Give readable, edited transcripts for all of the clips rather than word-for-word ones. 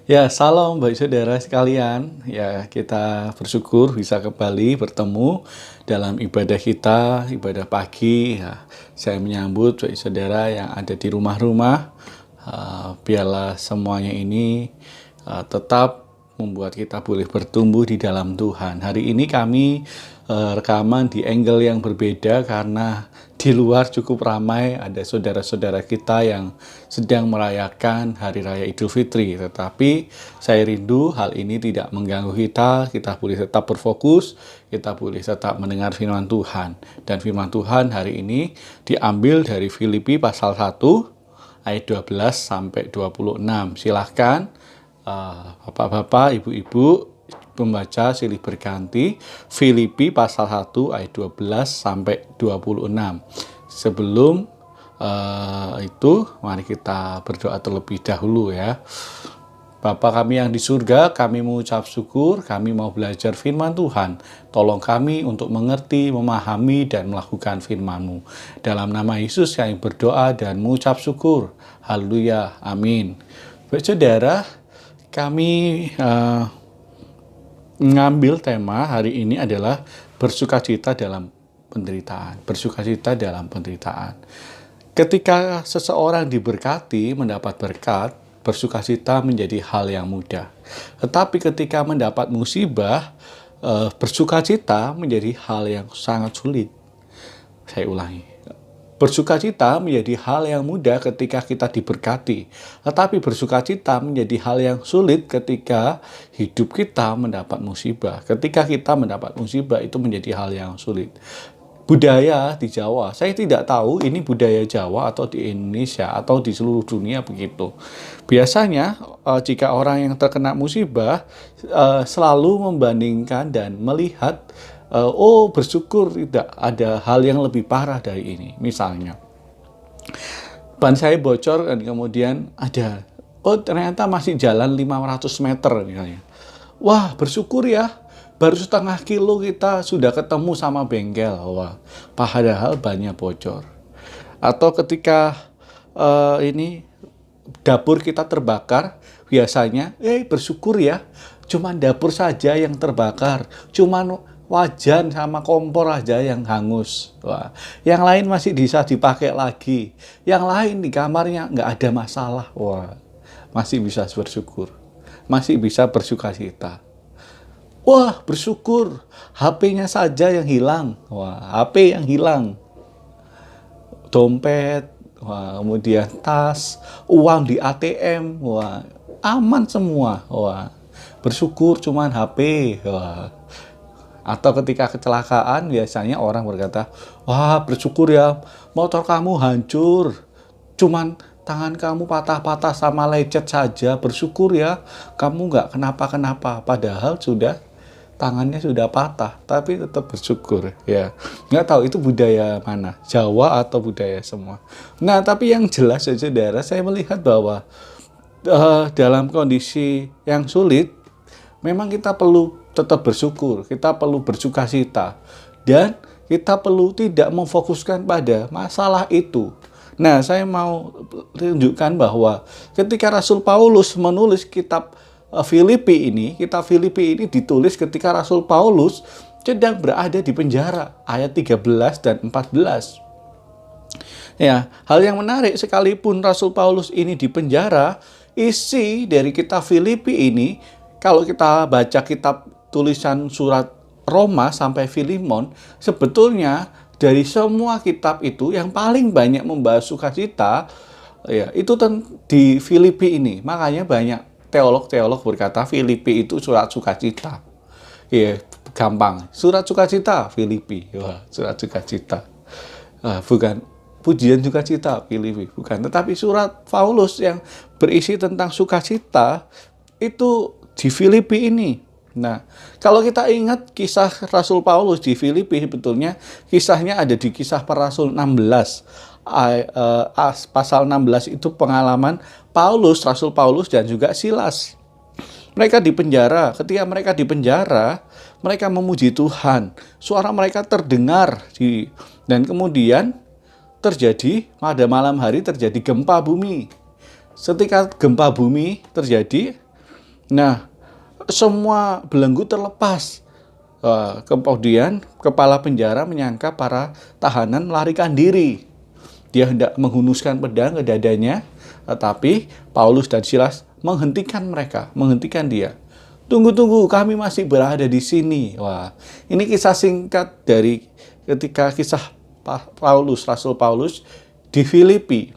Ya, salam baik saudara sekalian. Ya, kita bersyukur bisa kembali bertemu dalam ibadah kita, ibadah pagi. Ya, saya menyambut baik saudara yang ada di rumah-rumah. Biarlah semuanya ini tetap membuat kita boleh bertumbuh di dalam Tuhan. Hari ini kami rekaman di angle yang berbeda karena di luar cukup ramai, ada saudara-saudara kita yang sedang merayakan Hari Raya Idul Fitri. Tetapi saya rindu hal ini tidak mengganggu kita boleh tetap berfokus, kita boleh tetap mendengar firman Tuhan. Dan firman Tuhan hari ini diambil dari Filipi pasal 1 ayat 12 sampai 26. Silahkan Bapak-bapak, ibu-ibu pembaca silih berganti Filipi pasal 1 ayat 12 sampai 26. Sebelum itu mari kita berdoa terlebih dahulu ya. Bapa kami yang di surga, kami mengucap syukur, kami mau belajar firman Tuhan. Tolong kami untuk mengerti, memahami, dan melakukan firman-Mu. Dalam nama Yesus kami berdoa dan mengucap syukur. Haleluya, amin. Baik saudara, kami mengambil tema hari ini adalah bersukacita dalam penderitaan. Bersukacita dalam penderitaan. Ketika seseorang diberkati, mendapat berkat, bersukacita menjadi hal yang mudah. Tetapi ketika mendapat musibah, bersukacita menjadi hal yang sangat sulit. Saya ulangi. Bersukacita menjadi hal yang mudah ketika kita diberkati. Tetapi bersukacita menjadi hal yang sulit ketika hidup kita mendapat musibah. Ketika kita mendapat musibah itu menjadi hal yang sulit. Budaya di Jawa, saya tidak tahu ini budaya Jawa atau di Indonesia atau di seluruh dunia begitu. Biasanya jika orang yang terkena musibah selalu membandingkan dan melihat bersyukur tidak ada hal yang lebih parah dari ini. Misalnya ban saya bocor dan kemudian ada ternyata masih jalan 500 meter misalnya. Wah, bersyukur ya. Baru setengah kilo kita sudah ketemu sama bengkel. Wah, padahal bannya bocor. Atau ketika ini dapur kita terbakar, biasanya bersyukur ya. Cuman dapur saja yang terbakar. Cuman wajan sama kompor aja yang hangus. Wah, yang lain masih bisa dipakai lagi. Yang lain di kamarnya nggak ada masalah. Wah, masih bisa bersyukur. Masih bisa bersukacita. Wah, bersyukur. HP-nya saja yang hilang. Wah, HP yang hilang. Dompet, wah, kemudian tas, uang di ATM, wah, aman semua. Wah, bersyukur cuman HP. Wah. Atau ketika kecelakaan biasanya orang berkata, wah, bersyukur ya, motor kamu hancur. Cuman tangan kamu patah-patah sama lecet saja, bersyukur ya, kamu nggak kenapa-kenapa. Padahal tangannya sudah patah, tapi tetap bersyukur ya. Nggak tahu itu budaya mana, Jawa atau budaya semua. Nah, tapi yang jelas ya saudara, saya melihat bahwa dalam kondisi yang sulit, memang kita perlu tetap bersyukur, kita perlu bersukacita, dan kita perlu tidak memfokuskan pada masalah itu. Nah, saya mau tunjukkan bahwa ketika Rasul Paulus menulis kitab kitab Filipi ini ditulis ketika Rasul Paulus sedang berada di penjara, ayat 13 dan 14. Ya, hal yang menarik sekalipun Rasul Paulus ini di penjara, isi dari kitab Filipi ini, kalau kita baca kitab tulisan surat Roma sampai Filemon, sebetulnya dari semua kitab itu yang paling banyak membahas sukacita, ya, itu di Filipi ini. Makanya banyak teolog-teolog berkata Filipi itu surat sukacita. Ya, gampang. Surat sukacita Filipi. Wah, surat sukacita. Bukan pujian sukacita Filipi, bukan. Tetapi surat Paulus yang berisi tentang sukacita itu di Filipi ini. Nah, kalau kita ingat kisah Rasul Paulus di Filipi, sebetulnya kisahnya ada di Kisah Para Rasul 16. Pasal 16 itu pengalaman Rasul Paulus dan juga Silas. Mereka di penjara. Ketika mereka di penjara, mereka memuji Tuhan. Suara mereka terdengar dan kemudian pada malam hari terjadi gempa bumi. Ketika gempa bumi terjadi, Nah, semua belenggu terlepas. Kemudian kepala penjara menyangka para tahanan melarikan diri. Dia hendak menghunuskan pedang ke dadanya, tetapi Paulus dan Silas menghentikan mereka, menghentikan dia. Tunggu, kami masih berada di sini. Wah, ini kisah singkat dari ketika kisah Rasul Paulus di Filipi.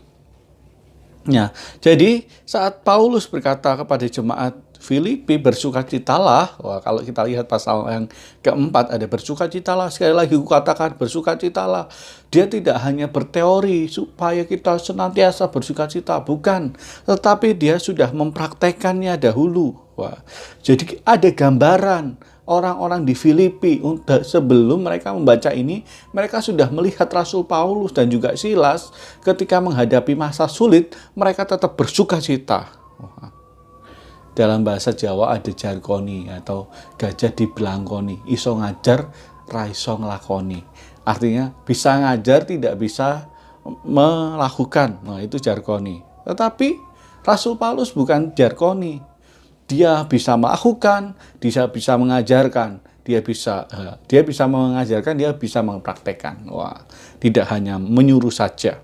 Nah, jadi saat Paulus berkata kepada jemaat Filipi, bersukacitalah. Wah, kalau kita lihat pasal yang keempat ada bersukacitalah. Sekali lagi kukatakan bersukacitalah. Dia tidak hanya berteori supaya kita senantiasa bersukacita, bukan. Tetapi dia sudah mempraktekannya dahulu. Wah, jadi ada gambaran orang-orang di Filipi sebelum mereka membaca ini, mereka sudah melihat Rasul Paulus dan juga Silas ketika menghadapi masa sulit, mereka tetap bersukacita. Wah. Dalam bahasa Jawa ada jargoni atau gajah dibelangkoni, iso ngajar, ra iso nglakoni. Artinya bisa ngajar, tidak bisa melakukan. Nah, itu jargoni. Tetapi Rasul Paulus bukan jargoni. Dia bisa melakukan, dia bisa mengajarkan, dia bisa mengajarkan, dia bisa mempraktekkan. Wah, tidak hanya menyuruh saja.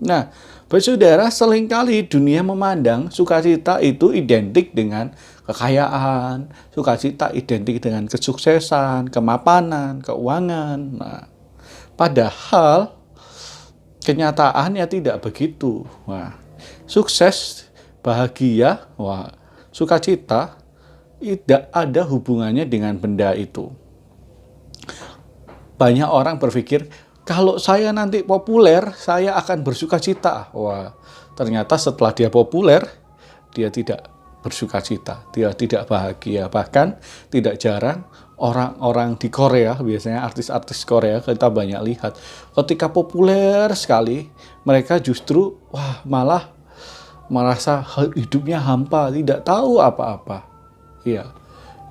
Nah, saudara, seringkali dunia memandang sukacita itu identik dengan kekayaan, sukacita identik dengan kesuksesan, kemapanan, keuangan. Nah, padahal kenyataannya tidak begitu. Wah, sukses, bahagia, sukacita tidak ada hubungannya dengan benda itu. Banyak orang berpikir, kalau saya nanti populer, saya akan bersukacita. Wah, ternyata setelah dia populer, dia tidak bersukacita, dia tidak bahagia. Bahkan tidak jarang orang-orang di Korea, biasanya artis-artis Korea kita banyak lihat, ketika populer sekali, mereka justru malah merasa hidupnya hampa, tidak tahu apa-apa. Iya,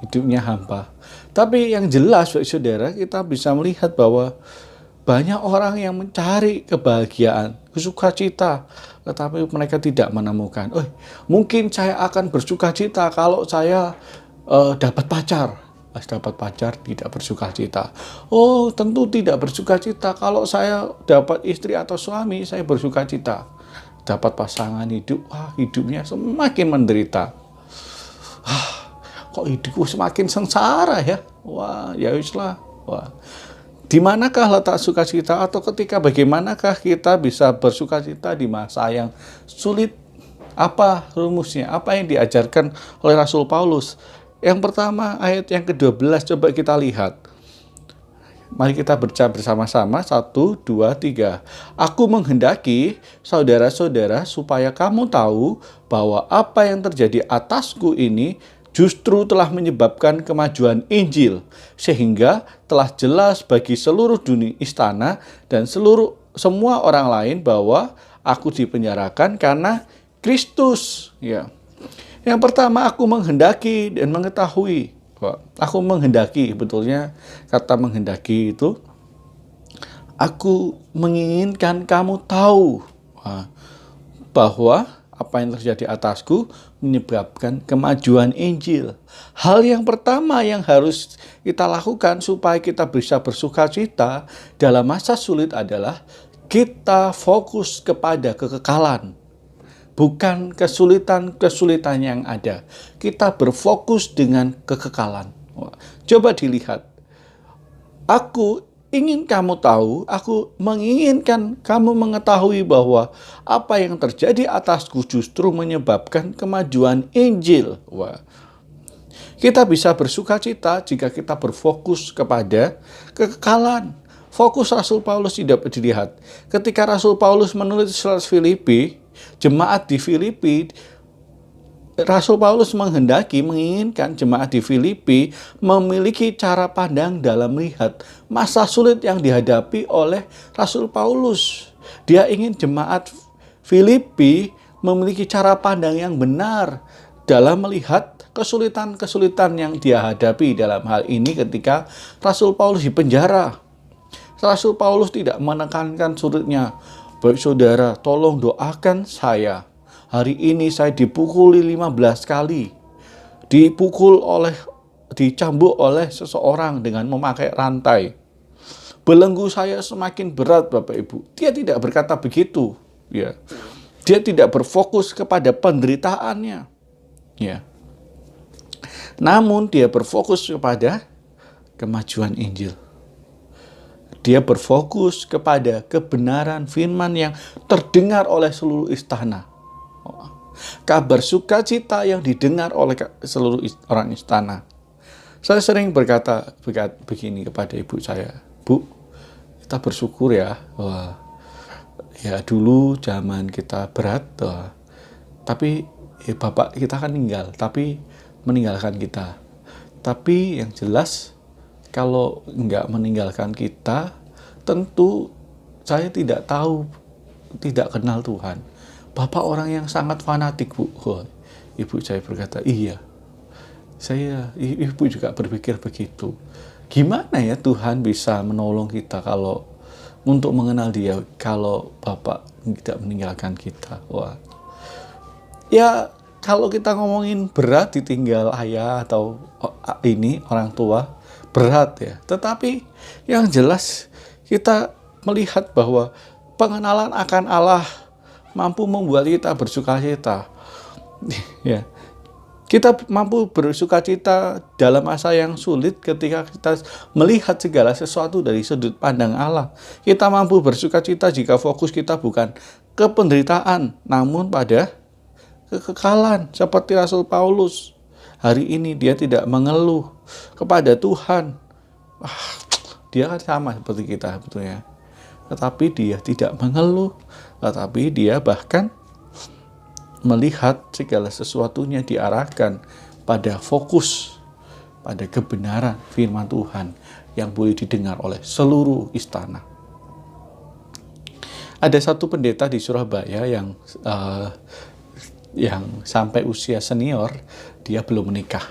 hidupnya hampa. Tapi yang jelas, saudara, kita bisa melihat bahwa banyak orang yang mencari kebahagiaan, sukacita, tetapi mereka tidak menemukan. Mungkin saya akan bersukacita kalau saya dapat pacar. Pas dapat pacar tidak bersukacita. Tentu tidak bersukacita kalau saya dapat istri atau suami, saya bersukacita. Dapat pasangan hidup, hidupnya semakin menderita. Kok hidupku semakin sengsara ya? Ya wis-lah. Di manakah letak sukacita, atau bagaimanakah kita bisa bersukacita di masa yang sulit? Apa rumusnya? Apa yang diajarkan oleh Rasul Paulus? Yang pertama, ayat yang ke-12, coba kita lihat. Mari kita baca bersama-sama. 1, 2, 3. Aku menghendaki saudara-saudara supaya kamu tahu bahwa apa yang terjadi atasku ini justru telah menyebabkan kemajuan Injil, sehingga telah jelas bagi seluruh dunia istana dan semua orang lain bahwa aku dipenjarakan karena Kristus. Ya. Yang pertama, aku menghendaki dan mengetahui. Aku menghendaki, betulnya kata menghendaki itu, aku menginginkan kamu tahu bahwa apa yang terjadi atasku menyebabkan kemajuan Injil. Hal yang pertama yang harus kita lakukan supaya kita bisa bersukacita dalam masa sulit adalah kita fokus kepada kekekalan. Bukan kesulitan-kesulitan yang ada. Kita berfokus dengan kekekalan. Coba dilihat. Aku ingin kamu tahu, aku menginginkan kamu mengetahui bahwa apa yang terjadi atasku justru menyebabkan kemajuan Injil. Kita bisa bersukacita jika kita berfokus kepada kekekalan. Fokus Rasul Paulus tidak dilihat. Ketika Rasul Paulus menulis surat Filipi, jemaat di Filipi, Rasul Paulus menginginkan jemaat di Filipi memiliki cara pandang dalam melihat masa sulit yang dihadapi oleh Rasul Paulus. Dia ingin jemaat Filipi memiliki cara pandang yang benar dalam melihat kesulitan-kesulitan yang dia hadapi. Dalam hal ini ketika Rasul Paulus di penjara, Rasul Paulus tidak menekankan sulitnya. Baik saudara, tolong doakan saya. Hari ini saya dipukuli 15 kali. dicambuk oleh seseorang dengan memakai rantai. Belenggu saya semakin berat, Bapak Ibu. Dia tidak berkata begitu, ya. Dia tidak berfokus kepada penderitaannya, ya. Namun dia berfokus kepada kemajuan Injil. Dia berfokus kepada kebenaran firman yang terdengar oleh seluruh istana. Kabar sukacita yang didengar oleh seluruh orang istana. Saya sering berkata begini kepada ibu saya, Bu, kita bersyukur ya, wah, ya dulu zaman kita berat, wah, tapi bapak kita kan tapi meninggalkan kita. Tapi yang jelas kalau nggak meninggalkan kita, tentu saya tidak tahu, tidak kenal Tuhan. Bapak orang yang sangat fanatik, Bu. Oh, ibu saya berkata, iya. Ibu juga berpikir begitu. Gimana ya Tuhan bisa menolong kita kalau untuk mengenal Dia kalau Bapak tidak meninggalkan kita? Wah. Ya, kalau kita ngomongin berat ditinggal ayah atau orang tua, berat ya. Tetapi yang jelas kita melihat bahwa pengenalan akan Allah mampu membuat kita bersukacita. Ya. Kita mampu bersukacita dalam masa yang sulit ketika kita melihat segala sesuatu dari sudut pandang Allah. Kita mampu bersukacita jika fokus kita bukan ke penderitaan, namun pada kekekalan. Seperti Rasul Paulus. Hari ini dia tidak mengeluh kepada Tuhan. Dia kan sama seperti kita sebetulnya. Tetapi dia tidak mengeluh. Tetapi dia bahkan melihat segala sesuatunya diarahkan pada fokus, pada kebenaran firman Tuhan yang boleh didengar oleh seluruh istana. Ada satu pendeta di Surabaya yang sampai usia senior, dia belum menikah.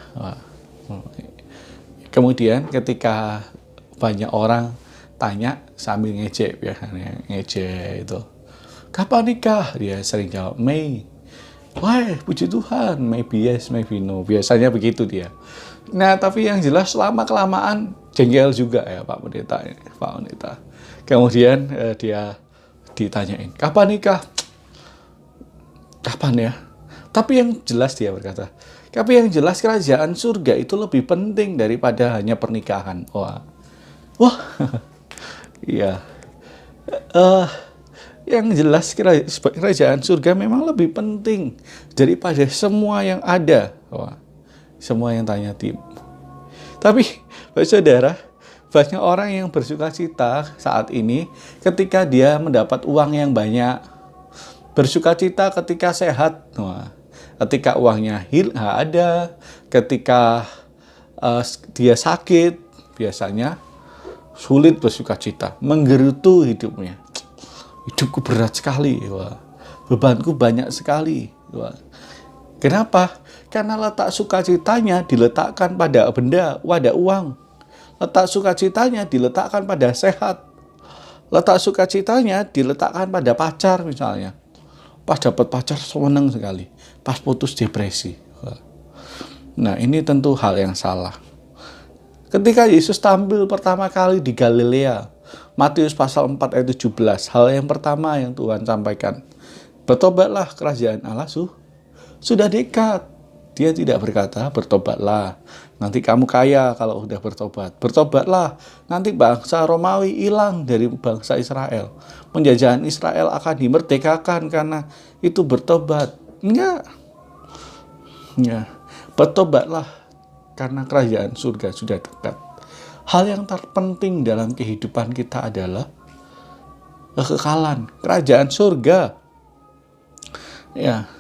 Kemudian ketika banyak orang tanya sambil ngejek, ya, ngejek itu, kapan nikah? Dia sering jawab, Mei. Wah, puji Tuhan, maybe yes, maybe no. Biasanya begitu dia. Nah, tapi yang jelas lama-kelamaan jengkel juga ya Pak Pendeta. Kemudian dia ditanyain, kapan nikah? Kapan ya? Tapi yang jelas dia berkata, tapi yang jelas kerajaan surga itu lebih penting daripada hanya pernikahan. Wah, iya. Yang jelas kerajaan surga memang lebih penting daripada semua yang ada. Wah, semua yang tanya tim. Tapi, saudara, banyak orang yang bersukacita saat ini ketika dia mendapat uang yang banyak. Bersukacita ketika sehat. Wah, ketika uangnya nggak ada, ketika dia sakit, biasanya sulit bersukacita, menggerutu hidupnya. Hidupku berat sekali, wah. Bebanku banyak sekali. Wah. Kenapa? Karena letak sukacitanya diletakkan pada benda, pada uang. Letak sukacitanya diletakkan pada sehat. Letak sukacitanya diletakkan pada pacar misalnya. Pas dapat pacar senang sekali. Pas putus depresi. Wah. Nah, ini tentu hal yang salah. Ketika Yesus tampil pertama kali di Galilea, Matius pasal 4 ayat 17, hal yang pertama yang Tuhan sampaikan, bertobatlah, kerajaan Allah sudah dekat. Dia tidak berkata, bertobatlah, nanti kamu kaya kalau sudah bertobat. Bertobatlah, nanti bangsa Romawi hilang dari bangsa Israel. Penjajahan Israel akan dimerdekakan karena itu bertobat. Enggak. Ya, bertobatlah karena kerajaan surga sudah dekat. Hal yang terpenting dalam kehidupan kita adalah kekekalan, kerajaan surga. Ya,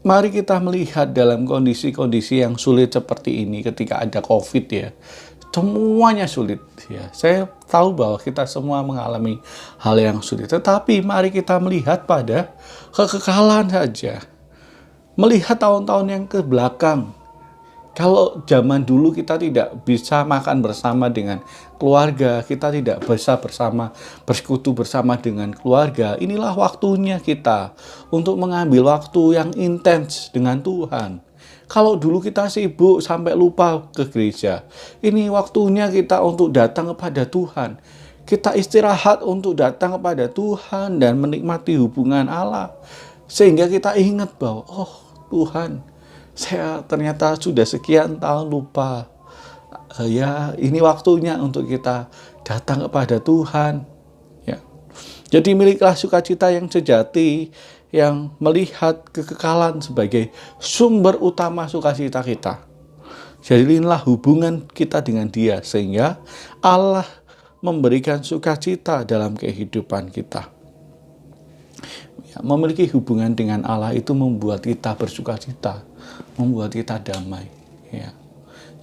mari kita melihat dalam kondisi-kondisi yang sulit seperti ini ketika ada COVID ya. Semuanya sulit ya. Saya tahu bahwa kita semua mengalami hal yang sulit. Tetapi mari kita melihat pada kekekalan saja. Melihat tahun-tahun yang ke belakang. Kalau zaman dulu kita tidak bisa makan bersama dengan keluarga, kita tidak bisa bersekutu bersama dengan keluarga, inilah waktunya kita untuk mengambil waktu yang intens dengan Tuhan. Kalau dulu kita sibuk sampai lupa ke gereja, ini waktunya kita untuk datang kepada Tuhan. Kita istirahat untuk datang kepada Tuhan dan menikmati hubungan Allah. Sehingga kita ingat bahwa, oh Tuhan, saya ternyata sudah sekian tahun lupa. Ya, ini waktunya untuk kita datang kepada Tuhan. Ya. Jadi miliklah sukacita yang sejati, yang melihat kekekalan sebagai sumber utama sukacita kita. Jadilah hubungan kita dengan Dia, sehingga Allah memberikan sukacita dalam kehidupan kita. Ya, memiliki hubungan dengan Allah itu membuat kita bersukacita, membuat kita damai. Ya.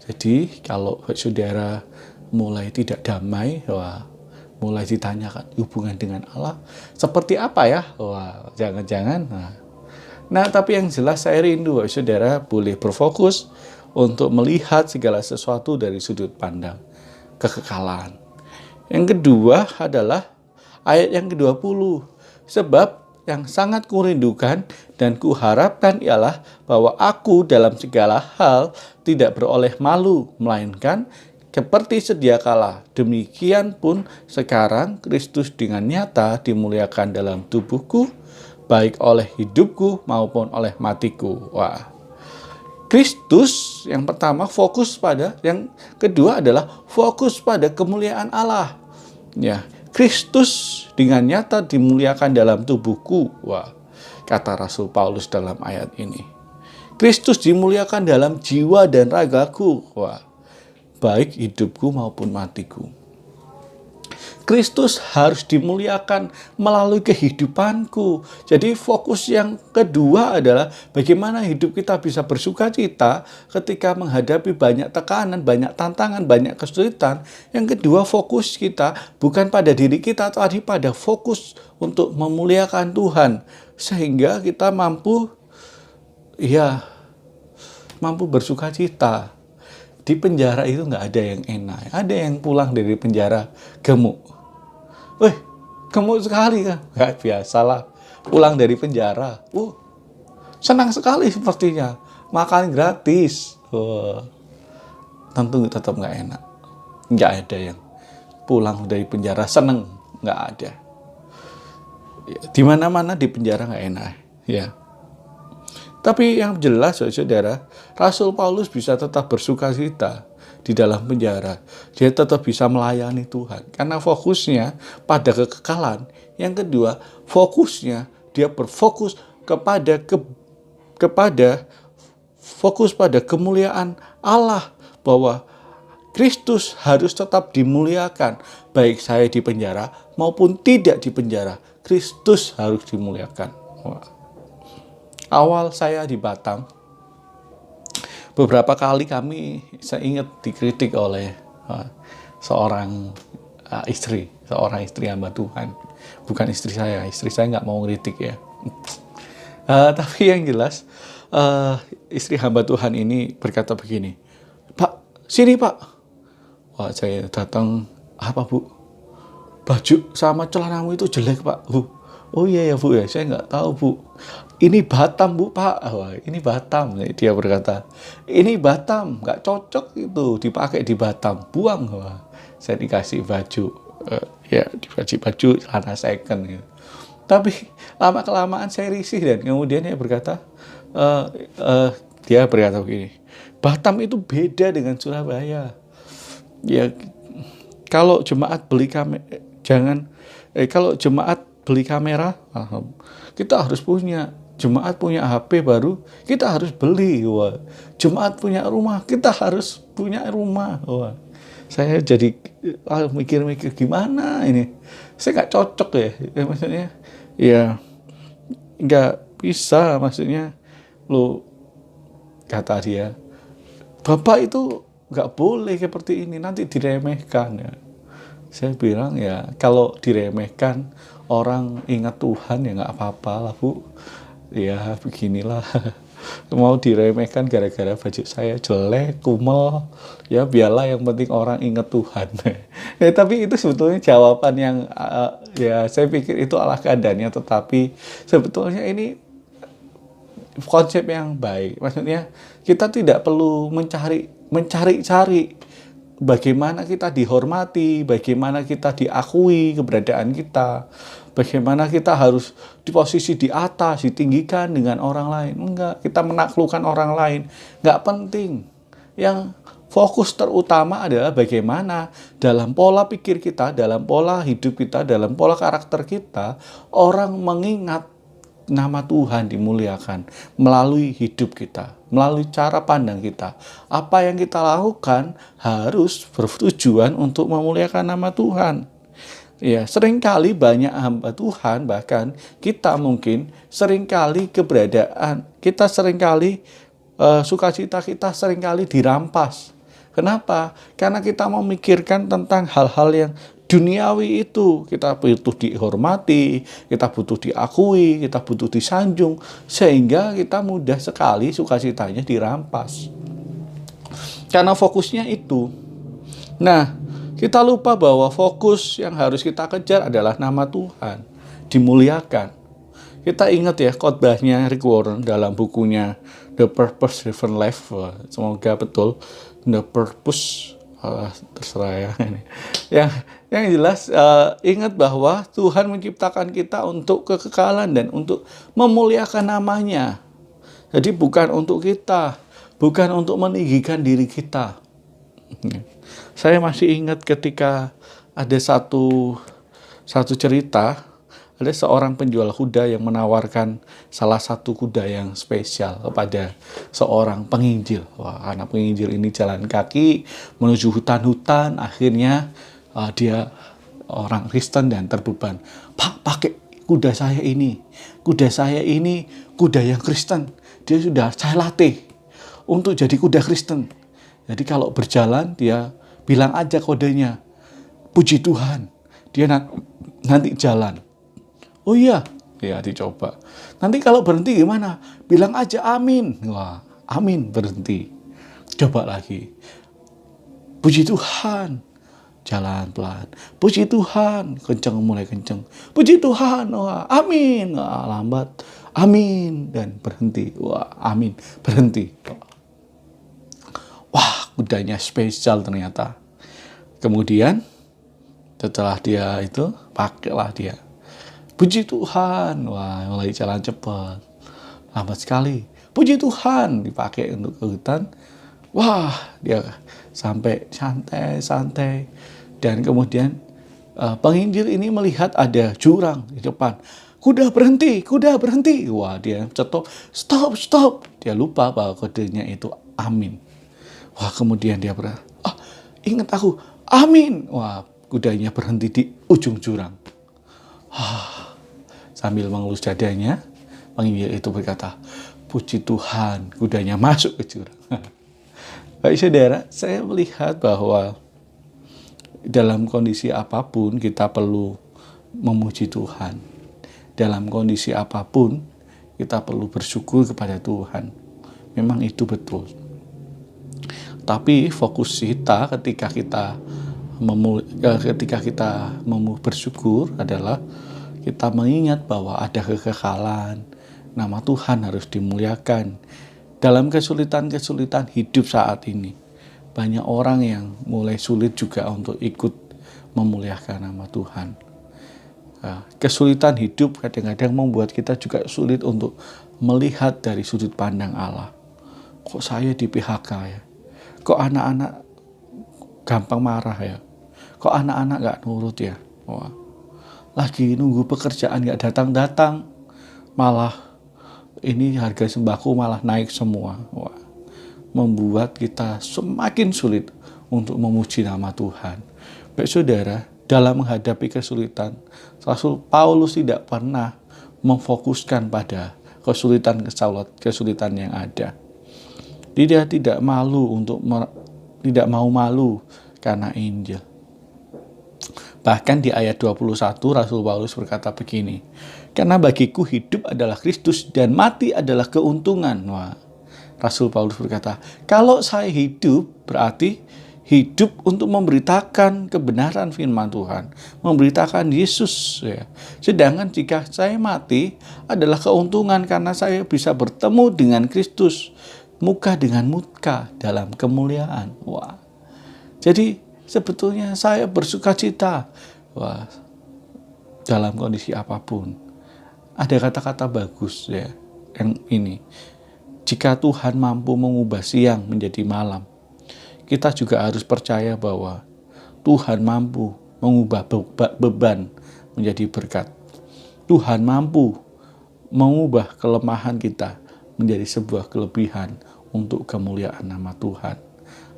Jadi kalau saudara mulai tidak damai, wah, mulai ditanyakan hubungan dengan Allah seperti apa ya? Wah, jangan-jangan. Nah, tapi yang jelas saya rindu saudara boleh berfokus untuk melihat segala sesuatu dari sudut pandang kekekalan. Yang kedua adalah ayat yang ke-20. Sebab yang sangat kurindukan dan kuharapkan ialah bahwa aku dalam segala hal tidak beroleh malu, melainkan seperti sedia kala. Demikian pun sekarang Kristus dengan nyata dimuliakan dalam tubuhku, baik oleh hidupku maupun oleh matiku. Wah, Kristus yang pertama fokus pada, yang kedua adalah fokus pada kemuliaan Allah. Ya, Kristus dengan nyata dimuliakan dalam tubuhku. Wah, kata Rasul Paulus dalam ayat ini. Kristus dimuliakan dalam jiwa dan ragaku. Wah, baik hidupku maupun matiku. Kristus harus dimuliakan melalui kehidupanku. Jadi fokus yang kedua adalah bagaimana hidup kita bisa bersukacita ketika menghadapi banyak tekanan, banyak tantangan, banyak kesulitan. Yang kedua, fokus kita bukan pada diri kita, tapi pada fokus untuk memuliakan Tuhan. Sehingga kita mampu bersukacita. Di penjara itu nggak ada yang enak. Ada yang pulang dari penjara gemuk. Gemuk sekali kan? Nggak, biasalah. Pulang dari penjara. Senang sekali sepertinya. Makan gratis. Tentu tetap nggak enak. Nggak ada yang pulang dari penjara senang. Nggak ada. Di mana-mana di penjara nggak enak. Ya. Tapi yang jelas, saudara, Rasul Paulus bisa tetap bersukacita di dalam penjara. Dia tetap bisa melayani Tuhan. Karena fokusnya pada kekekalan. Yang kedua, fokusnya dia berfokus fokus pada kemuliaan Allah. Bahwa Kristus harus tetap dimuliakan. Baik saya di penjara maupun tidak di penjara. Kristus harus dimuliakan. Wah. Awal saya di Batam, beberapa kali saya ingat dikritik oleh seorang istri hamba Tuhan. Bukan istri saya nggak mau ngeritik ya. Tapi yang jelas, istri hamba Tuhan ini berkata begini, "Pak, sini Pak." Wah, saya datang, "Apa Bu? Baju sama celanamu itu jelek Pak." "Oh iya ya Bu ya, saya nggak tahu Bu. Ini Batam Bu Pak." "Wah, ini Batam." Dia berkata, "Ini Batam, nggak cocok itu dipakai di Batam, buang." Wah, saya dikasih baju, dikasih baju celana second gitu. Tapi lama-kelamaan saya risih dan kemudian dia berkata begini, "Batam itu beda dengan Surabaya. Ya, kalau jemaat beli kamera, kita harus punya. Jemaat punya HP baru, kita harus beli. Wah. Jemaat punya rumah, kita harus punya rumah." Wah. Saya jadi mikir-mikir gimana ini. Saya nggak cocok ya. Maksudnya, ya nggak bisa. Maksudnya, kata dia, "Bapak itu nggak boleh seperti ini, nanti diremehkan." Ya. Saya bilang ya, kalau diremehkan orang ingat Tuhan ya nggak apa-apa lah Bu. Ya beginilah. Mau diremehkan gara-gara baju saya jelek, kumel, ya biarlah, yang penting orang ingat Tuhan. Ya, tapi itu sebetulnya jawaban yang ya saya pikir itu ala kadarnya, tetapi sebetulnya ini konsep yang baik. Maksudnya Kita tidak perlu mencari-cari bagaimana kita dihormati, bagaimana kita diakui keberadaan kita, bagaimana kita harus di posisi di atas, ditinggikan dengan orang lain. Enggak, kita menaklukkan orang lain. Enggak penting. Yang fokus terutama adalah bagaimana dalam pola pikir kita, dalam pola hidup kita, dalam pola karakter kita, orang mengingat nama Tuhan dimuliakan melalui hidup kita, melalui cara pandang kita. Apa yang kita lakukan harus bertujuan untuk memuliakan nama Tuhan. Ya, seringkali banyak hamba Tuhan, bahkan kita mungkin seringkali keberadaan kita seringkali sukacita kita seringkali dirampas. Kenapa? Karena kita memikirkan tentang hal-hal yang duniawi itu. Kita butuh dihormati, kita butuh diakui, kita butuh disanjung, sehingga kita mudah sekali sukacitanya dirampas. Karena fokusnya itu. Nah, kita lupa bahwa fokus yang harus kita kejar adalah nama Tuhan, dimuliakan. Kita ingat ya khotbahnya Rick Warren dalam bukunya The Purpose Driven Life. Semoga betul The Purpose, terserah ya. Yang jelas ingat bahwa Tuhan menciptakan kita untuk kekekalan dan untuk memuliakan namanya. Jadi bukan untuk kita, bukan untuk meninggikan diri kita. Saya masih ingat ketika ada satu cerita, ada seorang penjual kuda yang menawarkan salah satu kuda yang spesial kepada seorang penginjil. Wah, anak penginjil ini jalan kaki menuju hutan-hutan, akhirnya dia orang Kristen dan terbeban. Pak, pakai kuda saya ini kuda yang Kristen. Dia sudah saya latih untuk jadi kuda Kristen. Jadi kalau berjalan dia bilang aja kodenya, puji Tuhan. Dia nanti jalan. Oh iya, ya dicoba. Nanti kalau berhenti gimana? Bilang aja amin. Wah, amin, berhenti. Coba lagi. Puji Tuhan. Jalan pelan. Puji Tuhan. Kenceng, mulai kenceng. Puji Tuhan. Wah, amin. Wah, lambat. Amin. Dan berhenti. Wah, amin. Berhenti. Wah, kudanya spesial ternyata. Kemudian, setelah dia itu, pakailah dia. Puji Tuhan, wah mulai jalan cepat, lambat sekali. Puji Tuhan, dipakai untuk ke hutan. Wah, dia sampai santai. Dan kemudian penginjil ini melihat ada jurang di depan. Kuda berhenti. Wah, dia cetok, stop. Dia lupa bahwa kodenya itu amin. Wah, kemudian dia ingat aku, amin. Wah, kudanya berhenti di ujung jurang. Sambil mengelus dadanya, penginjil itu berkata, puji Tuhan, kudanya masuk ke jurang. Baik saudara, saya melihat bahwa dalam kondisi apapun kita perlu memuji Tuhan. Dalam kondisi apapun kita perlu bersyukur kepada Tuhan. Memang itu betul. Tapi fokus kita ketika kita bersyukur adalah kita mengingat bahwa ada kekekalan, nama Tuhan harus dimuliakan. Dalam kesulitan-kesulitan hidup saat ini, banyak orang yang mulai sulit juga untuk ikut memuliakan nama Tuhan. Kesulitan hidup kadang-kadang membuat kita juga sulit untuk melihat dari sudut pandang Allah. Kok saya di PHK ya? Kok anak-anak gampang marah ya? Kok anak-anak gak nurut ya? Wah. Lagi nunggu pekerjaan gak datang-datang, malah ini harga sembako malah naik semua. Wah, membuat kita semakin sulit untuk memuji nama Tuhan. Baik saudara, dalam menghadapi kesulitan, Rasul Paulus tidak pernah memfokuskan pada kesulitan yang ada. Dia tidak mau malu karena Injil. Bahkan di ayat 21 Rasul Paulus berkata begini, karena bagiku hidup adalah Kristus dan mati adalah keuntungan. Wah, Rasul Paulus berkata, kalau saya hidup berarti hidup untuk memberitakan kebenaran firman Tuhan, memberitakan Yesus. Ya. Sedangkan jika saya mati adalah keuntungan karena saya bisa bertemu dengan Kristus, muka dengan muka dalam kemuliaan. Wah. Jadi sebetulnya saya bersuka cita. Wah, dalam kondisi apapun. Ada kata-kata bagus ya yang ini. Jika Tuhan mampu mengubah siang menjadi malam, kita juga harus percaya bahwa Tuhan mampu mengubah beban menjadi berkat. Tuhan mampu mengubah kelemahan kita menjadi sebuah kelebihan untuk kemuliaan nama Tuhan.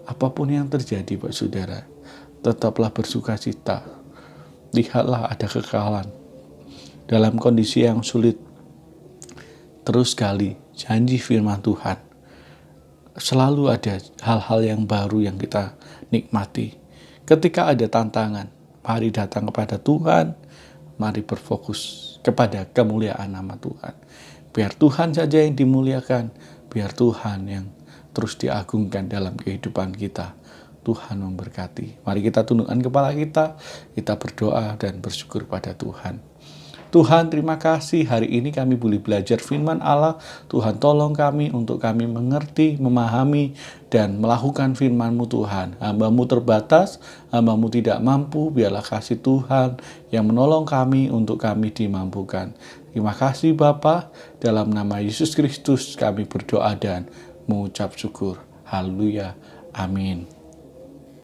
Apapun yang terjadi, Pak Saudara, tetaplah bersuka cita. Lihatlah ada kekalahan. Dalam kondisi yang sulit, terus sekali janji firman Tuhan. Selalu ada hal-hal yang baru yang kita nikmati. Ketika ada tantangan, mari datang kepada Tuhan, mari berfokus kepada kemuliaan nama Tuhan. Biar Tuhan saja yang dimuliakan, biar Tuhan yang terus diagungkan dalam kehidupan kita. Tuhan memberkati. Mari kita tundukkan kepala kita berdoa dan bersyukur pada Tuhan. Tuhan, terima kasih hari ini kami boleh belajar firman Allah. Tuhan, tolong kami untuk kami mengerti, memahami, dan melakukan firman-Mu Tuhan. Hamba-Mu terbatas, hamba-Mu tidak mampu, biarlah kasih Tuhan yang menolong kami untuk kami dimampukan. Terima kasih Bapa, dalam nama Yesus Kristus kami berdoa dan mengucap syukur. Haleluya. Amin.